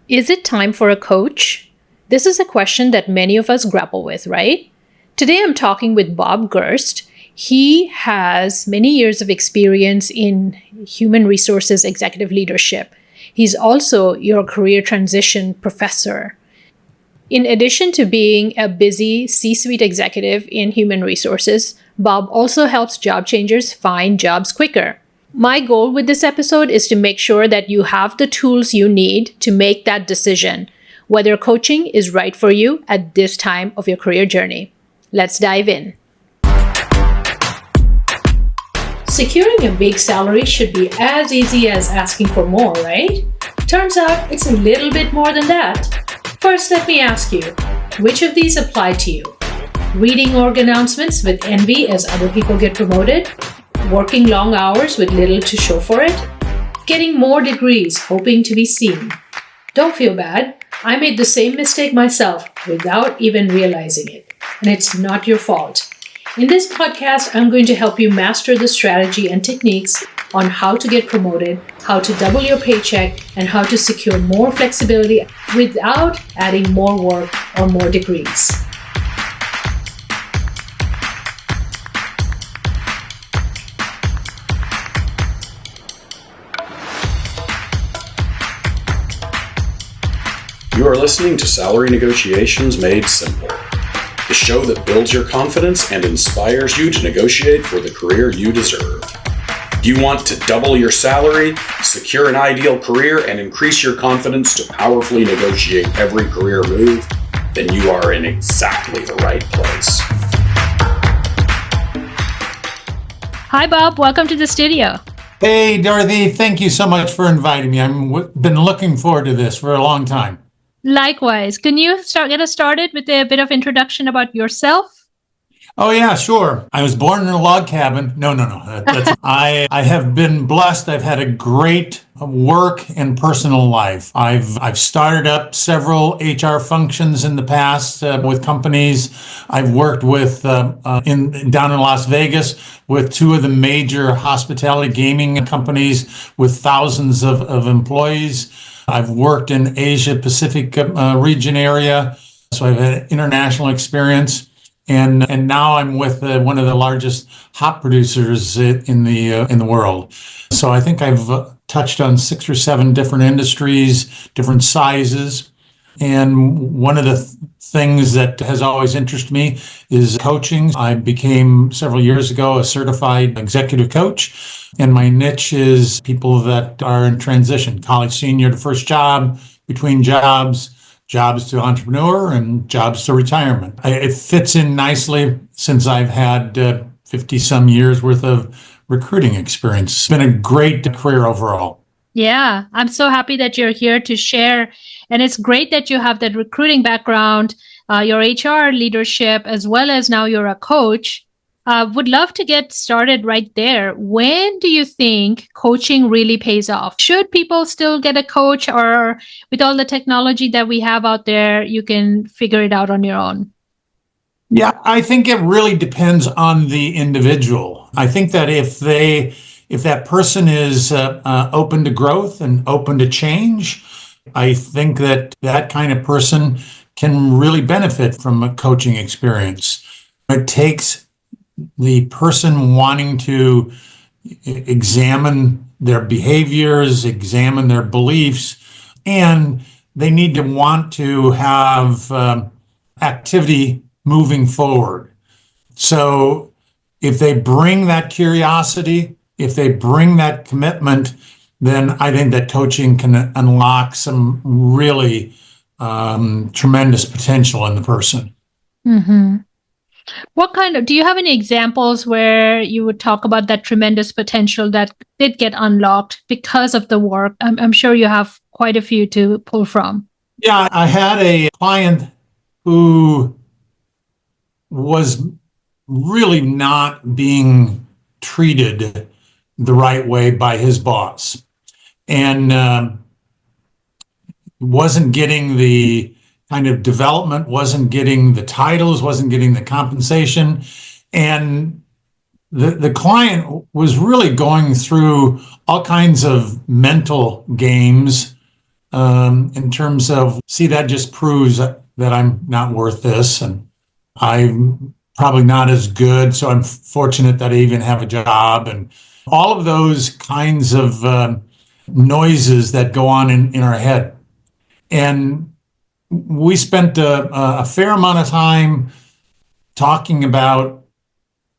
Is it time for a coach? This is a question that many of us grapple with, right? Today I'm talking with Bob Gerst. He has many years of experience in human resources executive leadership. He's also your career transition professor. In addition to being a busy C-suite executive in human resources, Bob also helps job changers find jobs quicker. My goal with this episode is to make sure that you have the tools you need to make that decision, whether coaching is right for you at this time of your career journey. Let's dive in. Securing a big salary should be as easy as asking for more, right? Turns out it's a little bit more than that. First, let me ask you, which of these apply to you? Reading org announcements with envy as other people get promoted? Working long hours with little to show for it? Getting more degrees hoping to be seen? Don't feel bad. I made the same mistake myself without even realizing it. And it's not your fault. In this podcast, I'm going to help you master the strategy and techniques on how to get promoted, how to double your paycheck, and how to secure more flexibility without adding more work or more degrees. You are listening to Salary Negotiations Made Simple, the show that builds your confidence and inspires you to negotiate for the career you deserve. Do you want to double your salary, secure an ideal career, and increase your confidence to powerfully negotiate every career move? Then you are in exactly the right place. Hi, Bob. Welcome to the studio. Hey, Dorothy. Thank you so much for inviting me. I've been looking forward to this for a long time. Likewise. Can you get us started with a bit of introduction about yourself? Oh, yeah, sure. I was born in a log cabin. No. I have been blessed. I've had a great work and personal life. I've started up several HR functions in the past with companies. I've worked with down in Las Vegas with two of the major hospitality gaming companies with thousands of employees. I've worked in Asia Pacific region area, so I've had international experience. And now I'm with one of the largest hop producers in the world. So I think I've touched on 6 or 7 different industries, different sizes. And one of the things that has always interested me is coaching. I became several years ago a certified executive coach, and my niche is people that are in transition, college senior to first job, between jobs to entrepreneur, and jobs to retirement. It fits in nicely since I've had 50-some years worth of recruiting experience. It's been a great career overall. Yeah, I'm so happy that you're here to share. And it's great that you have that recruiting background, your HR leadership, as well as now you're a coach. Would love to get started right there. When do you think coaching really pays off? Should people still get a coach, or with all the technology that we have out there, you can figure it out on your own? Yeah, I think it really depends on the individual. I think that if that person is open to growth and open to change, I think that kind of person can really benefit from a coaching experience. It takes the person wanting to examine their behaviors, examine their beliefs, and they need to want to have activity moving forward. So if they bring that curiosity, if they bring that commitment, then I think that coaching can unlock some really tremendous potential in the person. Mm-hmm. Do you have any examples where you would talk about that tremendous potential that did get unlocked because of the work? I'm sure you have quite a few to pull from. Yeah, I had a client who was really not being treated the right way by his boss, and wasn't getting the kind of development, wasn't getting the titles, wasn't getting the compensation. And the client was really going through all kinds of mental games in terms of, see, that just proves that I'm not worth this, and I'm probably not as good. So I'm fortunate that I even have a job, and all of those kinds of noises that go on in our head. And we spent a fair amount of time talking about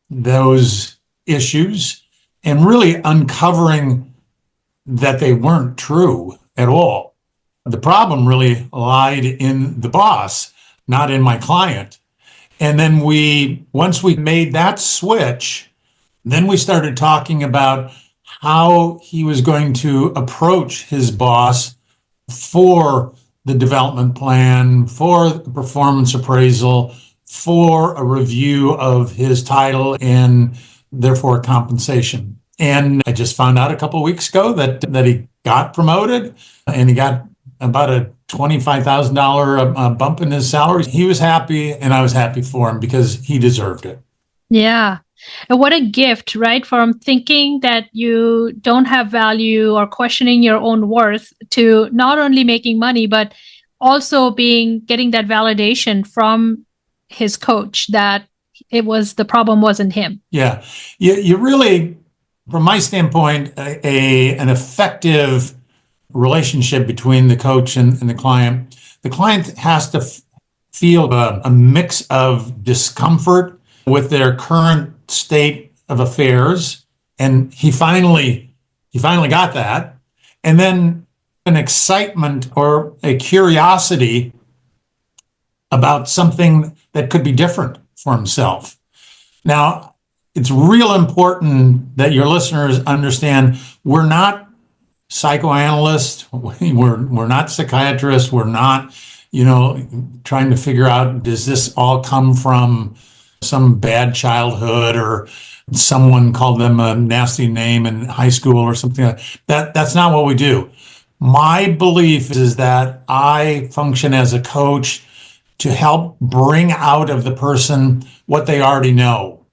those issues and really uncovering that they weren't true at all. The problem really lied in the boss, not in my client. And then once we made that switch, then we started talking about how he was going to approach his boss for the development plan, for the performance appraisal, for a review of his title and therefore compensation. And I just found out a couple of weeks ago that he got promoted and he got about a $25,000 bump in his salary. He was happy and I was happy for him because he deserved it. Yeah. And what a gift, right? From thinking that you don't have value or questioning your own worth to not only making money, but also getting that validation from his coach that the problem wasn't him. Yeah. You really, from my standpoint, an effective relationship between the coach and the client. The client has to feel a mix of discomfort with their current state of affairs, and he finally got that, and then an excitement or a curiosity about something that could be different for himself. Now, it's real important that your listeners understand we're not psychoanalysts, we're not psychiatrists, we're not, trying to figure out, does this all come from some bad childhood or someone called them a nasty name in high school or something like that. That's not what we do. My belief is that I function as a coach to help bring out of the person what they already know.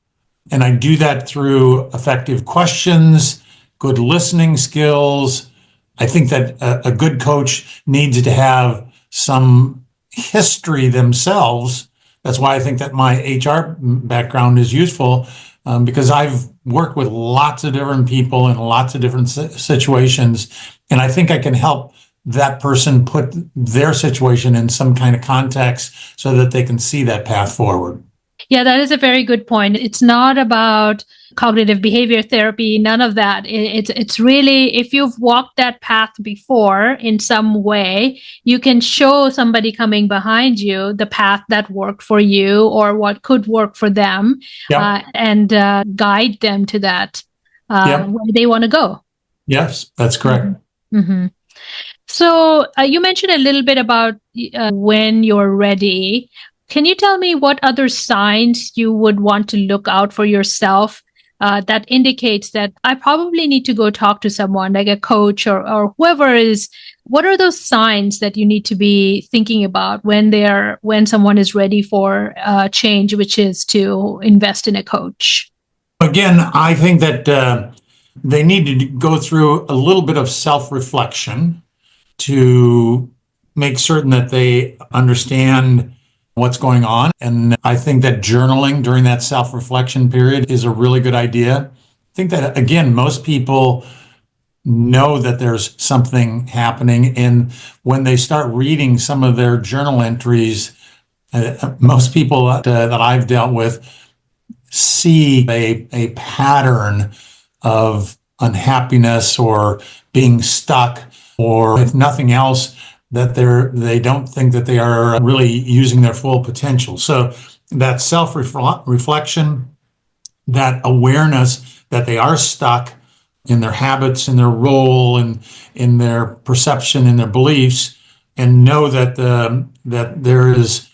And I do that through effective questions, good listening skills. I think that a good coach needs to have some history themselves. That's why I think that my HR background is useful, because I've worked with lots of different people in lots of different situations. And I think I can help that person put their situation in some kind of context so that they can see that path forward. Yeah, that is a very good point. It's not about cognitive behavior therapy, none of that. It's really, if you've walked that path before in some way, you can show somebody coming behind you the path that worked for you or what could work for them, and guide them to that where they want to go. Yes, that's correct. Mm-hmm. So you mentioned a little bit about when you're ready. Can you tell me what other signs you would want to look out for yourself that indicates that I probably need to go talk to someone like a coach or whoever is? What are those signs that you need to be thinking about when someone is ready for change, which is to invest in a coach? Again, I think that they need to go through a little bit of self-reflection to make certain that they understand what's going on. And I think that journaling during that self-reflection period is a really good idea. I think that, again, most people know that there's something happening. And when they start reading some of their journal entries, most people that I've dealt with see a pattern of unhappiness or being stuck, or if nothing else, that they don't think that they are really using their full potential. So that self-reflection, that awareness that they are stuck in their habits, in their role, and in their perception, in their beliefs, and know that that there is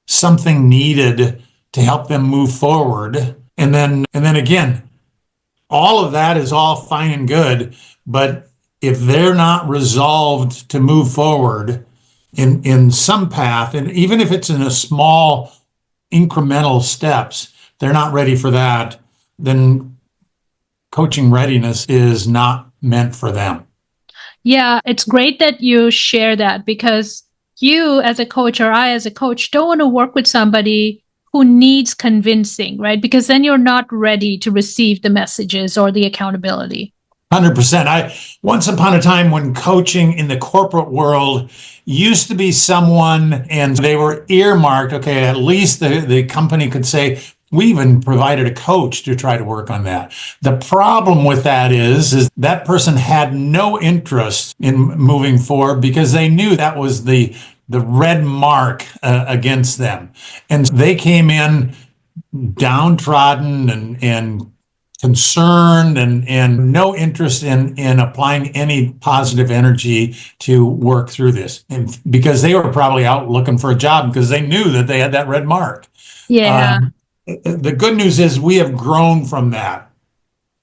something needed to help them move forward. And then again, all of that is all fine and good, but if they're not resolved to move forward in some path, and even if it's in a small incremental steps, they're not ready for that, then coaching readiness is not meant for them. Yeah, it's great that you share that because you as a coach or I as a coach don't want to work with somebody who needs convincing, right? Because then you're not ready to receive the messages or the accountability. 100%. I once upon a time when coaching in the corporate world used to be someone and they were earmarked, okay, at least the company could say, we even provided a coach to try to work on that. The problem with that is that person had no interest in moving forward because they knew that was the red mark against them. And they came in downtrodden and concerned and no interest in applying any positive energy to work through this. And because they were probably out looking for a job because they knew that they had that red mark. Yeah. The good news is we have grown from that.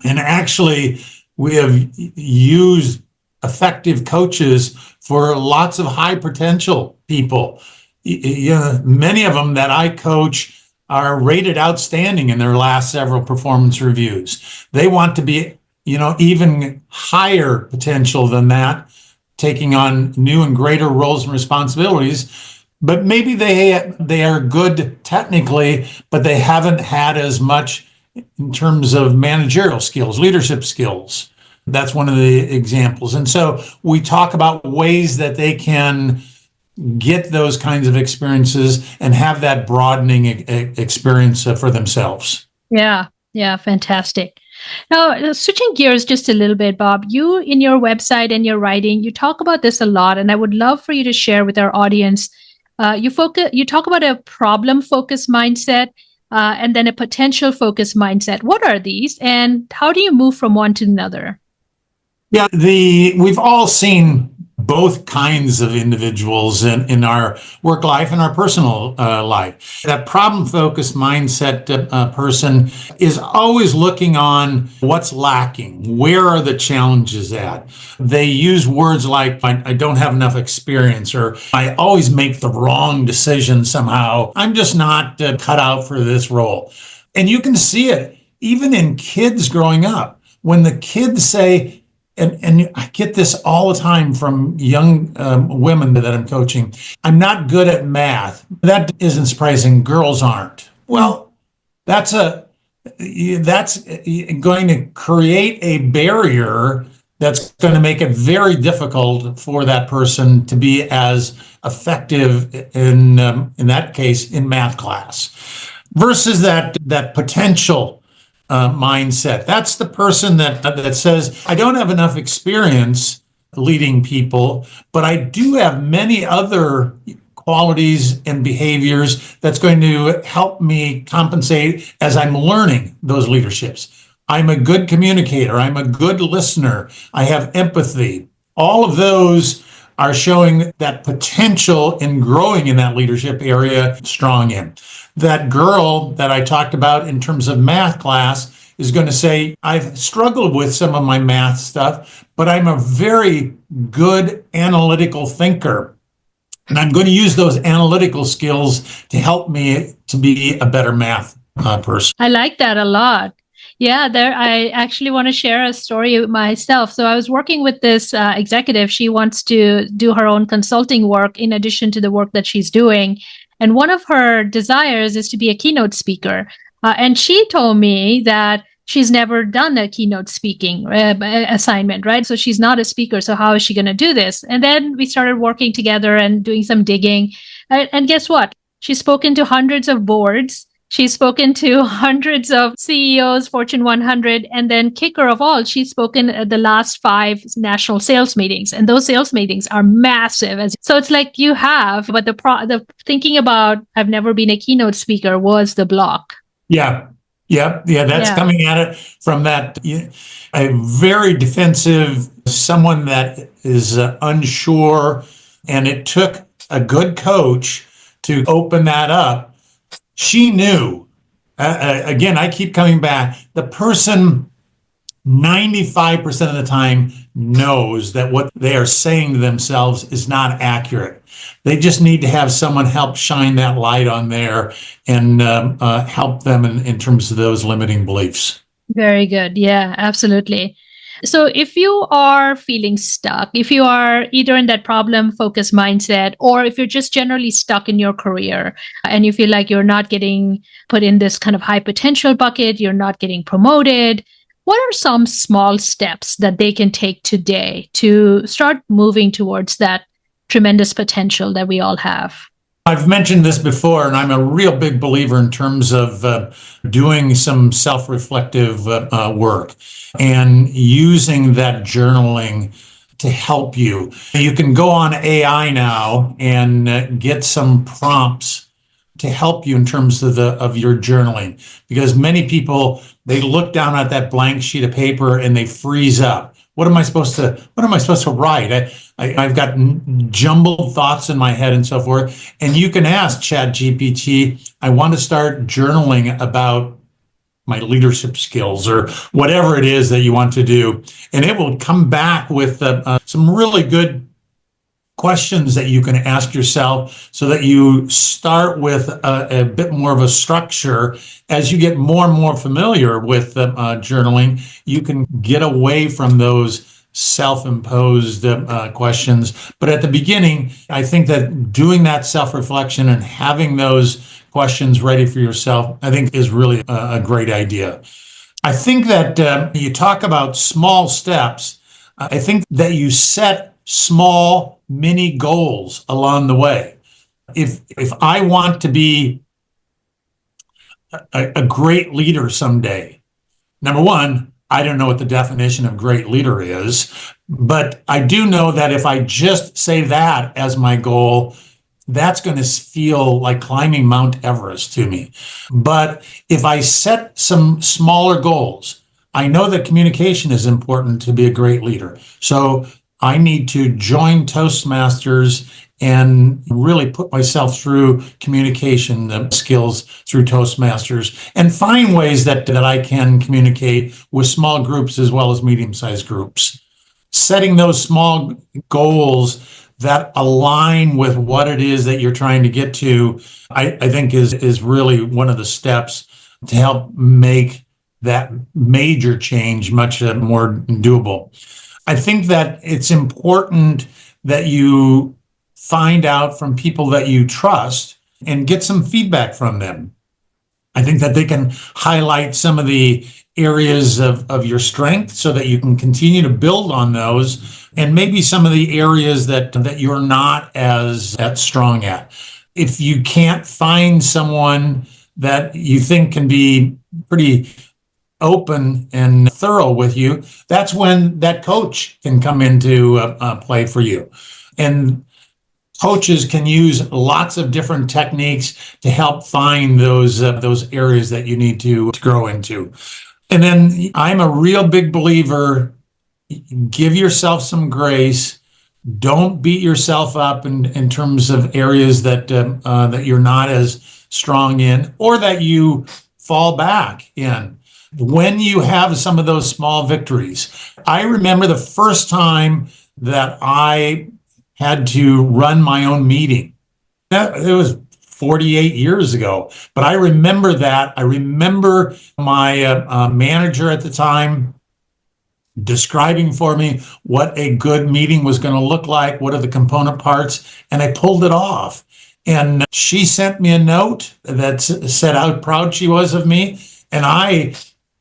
And actually, we have used effective coaches for lots of high potential people. Many of them that I coach are rated outstanding in their last several performance reviews. They want to be, even higher potential than that, taking on new and greater roles and responsibilities. But maybe they are good technically, but they haven't had as much in terms of managerial skills, leadership skills. That's one of the examples. And so we talk about ways that they can get those kinds of experiences and have that broadening experience for themselves. Yeah. Yeah. Fantastic. Now, switching gears just a little bit, Bob, you in your website and your writing, you talk about this a lot, and I would love for you to share with our audience. You talk about a problem focused mindset and then a potential focused mindset. What are these, and how do you move from one to another? Yeah, we've all seen both kinds of individuals in our work life and our personal life. That problem-focused mindset person is always looking on what's lacking. Where are the challenges at? They use words like, I don't have enough experience, or I always make the wrong decision somehow. I'm just not cut out for this role. And you can see it even in kids growing up. When the kids say, and I get this all the time from young women that I'm coaching, I'm not good at math. That isn't surprising. Girls aren't. Well, that's going to create a barrier that's going to make it very difficult for that person to be as effective in that case in math class versus that potential mindset. That's the person that says, I don't have enough experience leading people, but I do have many other qualities and behaviors that's going to help me compensate as I'm learning those leaderships. I'm a good communicator. I'm a good listener. I have empathy. All of those are showing that potential in growing in that leadership area strong in. That girl that I talked about in terms of math class is going to say, I've struggled with some of my math stuff, but I'm a very good analytical thinker. And I'm going to use those analytical skills to help me to be a better math person. I like that a lot. Yeah, I actually want to share a story myself. So I was working with this executive. She wants to do her own consulting work in addition to the work that she's doing. And one of her desires is to be a keynote speaker. And she told me that she's never done a keynote speaking assignment, right? So she's not a speaker. So how is she going to do this? And then we started working together and doing some digging. And guess what? She's spoken to hundreds of boards. She's spoken to hundreds of CEOs, Fortune 100, and then kicker of all, she's spoken at the last 5 national sales meetings, and those sales meetings are massive. So it's like you have, but the thinking about I've never been a keynote speaker was the block. Yeah. That's coming at it from that a very defensive, someone that is unsure, and it took a good coach to open that up. She knew, again, I keep coming back, the person 95% of the time knows that what they are saying to themselves is not accurate. They just need to have someone help shine that light on there and help them in terms of those limiting beliefs. Very good. Yeah, absolutely. So if you are feeling stuck, if you are either in that problem focused mindset, or if you're just generally stuck in your career and you feel like you're not getting put in this kind of high potential bucket, you're not getting promoted, what are some small steps that they can take today to start moving towards that tremendous potential that we all have? I've mentioned this before, and I'm a real big believer in terms of doing some self-reflective work and using that journaling to help you. You can go on AI now and get some prompts to help you in terms of your journaling, because many people, they look down at that blank sheet of paper and they freeze up. What am I supposed to write? I've got jumbled thoughts in my head and so forth. And you can ask ChatGPT, I want to start journaling about my leadership skills or whatever it is that you want to do. And it will come back with some really good questions that you can ask yourself, so that you start with a bit more of a structure. As you get more and more familiar with journaling, you can get away from those self-imposed questions. But at the beginning, I think that doing that self-reflection and having those questions ready for yourself, I think is really a great idea. I think that you talk about small steps. I think that you set small mini goals along the way. If I want to be a great leader someday, number one, I don't know what the definition of great leader is, but I do know that if I just say that as my goal, that's going to feel like climbing Mount Everest to me. But if I set some smaller goals, I know that communication is important to be a great leader. So I need to join Toastmasters and really put myself through communication skills through Toastmasters, and find ways that I can communicate with small groups as well as medium-sized groups. Setting those small goals that align with what it is that you're trying to get to, I think is really one of the steps to help make that major change much more doable. I think that it's important that you find out from people that you trust and get some feedback from them. I think that they can highlight some of the areas of your strength so that you can continue to build on those, and maybe some of the areas that you're not as strong at. If you can't find someone that you think can be pretty open and thorough with you, that's when that coach can come into play for you. And coaches can use lots of different techniques to help find those areas that you need to grow into. And then I'm a real big believer, give yourself some grace. Don't beat yourself up in terms of areas that you're not as strong in, or that you fall back in. When you have some of those small victories, I remember the first time that I had to run my own meeting. It was 48 years ago, but I remember that. I remember my manager at the time describing for me what a good meeting was going to look like, what are the component parts, and I pulled it off. And she sent me a note that said how proud she was of me, and I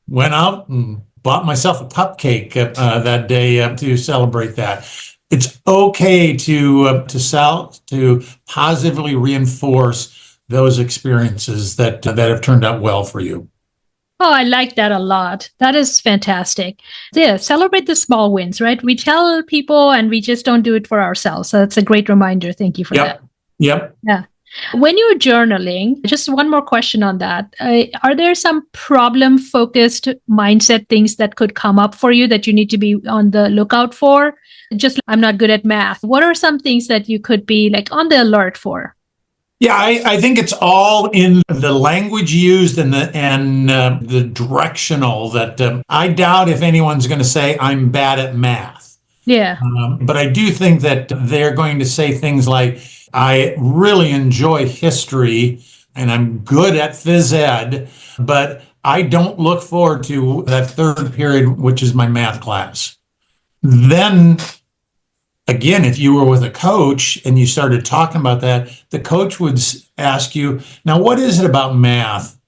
went out and bought myself a cupcake that day to celebrate that. It's okay to positively reinforce those experiences that have turned out well for you. Oh, I like that a lot. That is fantastic. Yeah, celebrate the small wins, right? We tell people and we just don't do it for ourselves. So that's a great reminder. Thank you for that. Yep. Yeah. When you're journaling, just one more question on that. Are there some problem-focused mindset things that could come up for you that you need to be on the lookout for? Just, I'm not good at math. What are some things that you could be like on the alert for? Yeah, I think it's all in the language used and the directional that I doubt if anyone's going to say I'm bad at math. Yeah. But I do think that they're going to say things like, I really enjoy history and I'm good at phys ed, but I don't look forward to that third period, which is my math class. Then again, if you were with a coach and you started talking about that, the coach would ask you, now, what is it about math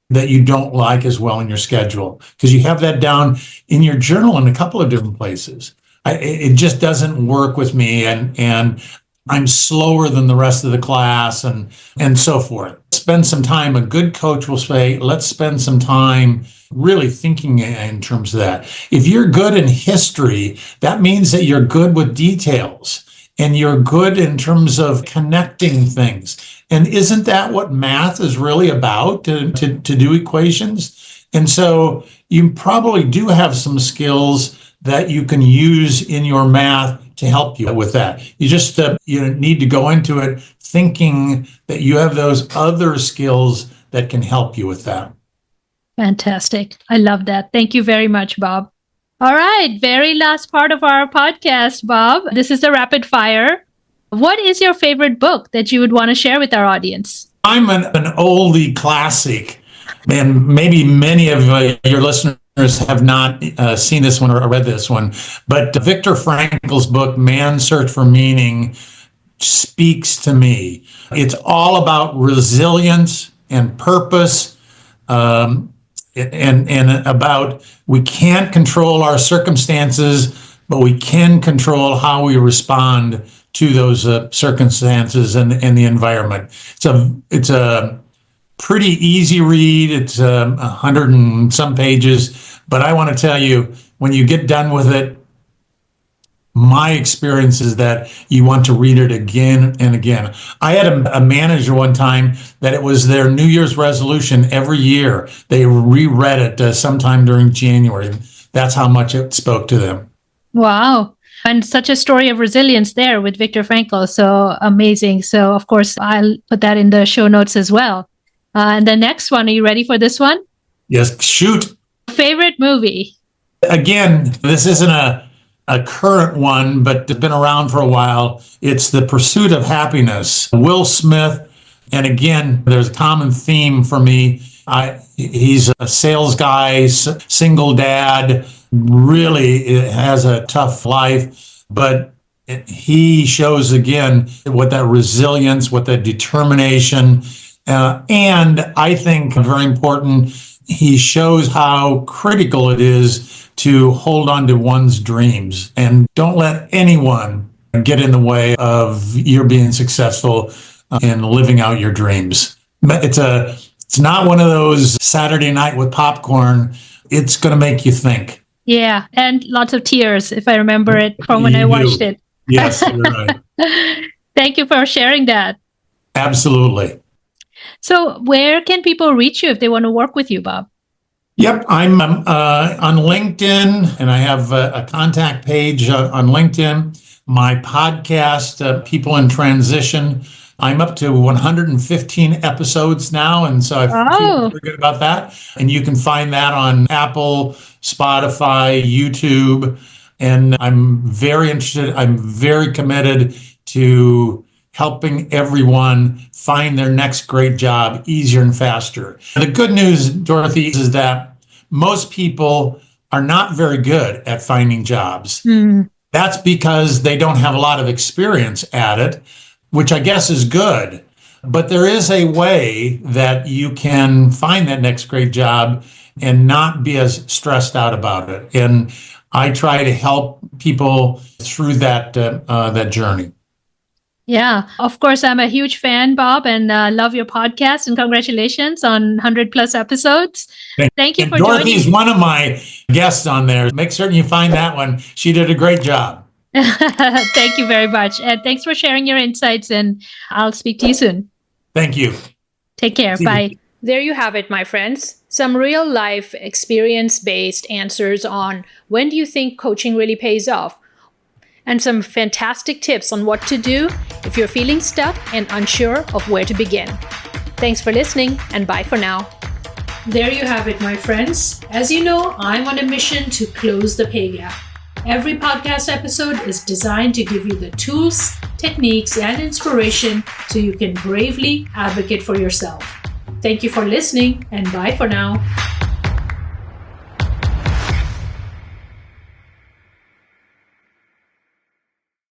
that you don't like as well in your schedule? Because you have that down in your journal in a couple of different places. It just doesn't work with me, and I'm slower than the rest of the class, and so forth. Spend some time. A good coach will say, let's spend some time really thinking in terms of that. If you're good in history, that means that you're good with details and you're good in terms of connecting things. And isn't that what math is really about, to do equations? And so you probably do have some skills that you can use in your math to help you with that. You just you need to go into it thinking that you have those other skills that can help you with that. Fantastic. I love that. Thank you very much, Bob. All right. Very last part of our podcast, Bob. This is the rapid fire. What is your favorite book that you would want to share with our audience? I'm an oldie classic, and maybe many of your listeners have not seen this one or read this one, but Viktor Frankl's book, Man's Search for Meaning, speaks to me. It's all about resilience and purpose, and about we can't control our circumstances, but we can control how we respond to those circumstances and the environment. It's a pretty easy read. It's 100 and some pages, but I want to tell you, when you get done with it, my experience is that you want to read it again and again. I had a manager one time that it was their New Year's resolution every year. They reread it sometime during January. That's how much it spoke to them. Wow. And such a story of resilience there with Viktor Frankl. So amazing. So, of course, I'll put that in the show notes as well. And the next one, are you ready for this one? Yes, shoot. Favorite movie? Again, this isn't a current one, but it's been around for a while. It's The Pursuit of Happiness. Will Smith. And again, there's a common theme for me. He's a sales guy, single dad, really has a tough life, but he shows again what that resilience, what that determination, and I think very important, he shows how critical it is to hold on to one's dreams and don't let anyone get in the way of your being successful in living out your dreams. It's not one of those Saturday night with popcorn. It's going to make you think. Yeah, and lots of tears, if I remember it from when I watched it. Yes, you're right. Thank you for sharing that. Absolutely. So where can people reach you if they want to work with you, Bob? Yep, I'm on LinkedIn, and I have a contact page on LinkedIn. My podcast, People in Transition, I'm up to 115 episodes now, and so I feel pretty good about that. And you can find that on Apple, Spotify, YouTube, and I'm very interested. I'm very committed to helping everyone find their next great job easier and faster. The good news, Dorothy, is that most people are not very good at finding jobs. That's because they don't have a lot of experience at it, which I guess is good. But there is a way that you can find that next great job and not be as stressed out about it. And I try to help people through that journey. Yeah, of course, I'm a huge fan, Bob, and love your podcast. And congratulations on 100 plus episodes. Thank you for joining. Dorothy's one of my guests on there. Make certain you find that one. She did a great job. Thank you very much. And thanks for sharing your insights. And I'll speak to you soon. Thank you. Take care. Bye. There you have it, my friends. Some real life experience-based answers on when do you think coaching really pays off? And some fantastic tips on what to do if you're feeling stuck and unsure of where to begin. Thanks for listening, and bye for now. There you have it, my friends. As you know, I'm on a mission to close the pay gap. Every podcast episode is designed to give you the tools, techniques, and inspiration so you can bravely advocate for yourself. Thank you for listening, and bye for now.